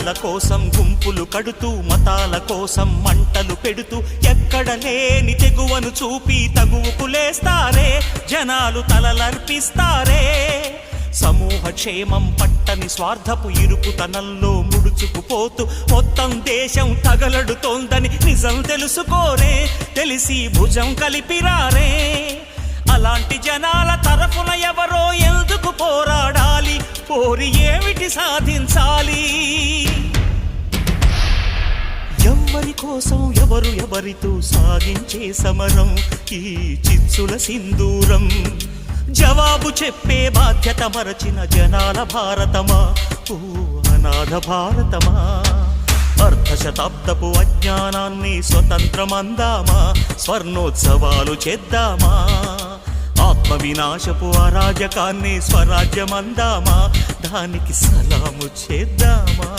కులాల కోసం గుంపులు కడుతూ మతాల కోసం మంటలు పెడుతూ ఎక్కడ లేని తెగువను చూపి తగువుకు లేస్తారే జనాలు తలలర్పిస్తారే సమూహ క్షేమం పట్టని స్వార్థపు ఇరుకుతనంలో ముడుచుకుపోతూ మొత్తం దేశం తగలడుతోందని నిజం తెలుసుకోరే తెలిసి భుజం కలిపిరారే అలాంటి జనాల తరఫున ఎవరో ఎందుకు పోరాడాలి పోరి ఏమిటి సాధించాలి ఎవరి కోసం ఎవరు ఎవరితో సాగించే సమరం ఈ చిచ్చుల సింధూరం జవాబు చెప్పే బాధ్యత మరచిన జనాల భారతమా ఓ అనాథ భారతమా అర్ధశతాబ్దపు అజ్ఞానాన్ని స్వతంత్రమందామా స్వర్ణోత్సవాలు చేద్దామా ఆత్మ వినాశపు అరాజకాన్ని స్వరాజ్యమందామా దానికి సలాము చేద్దామా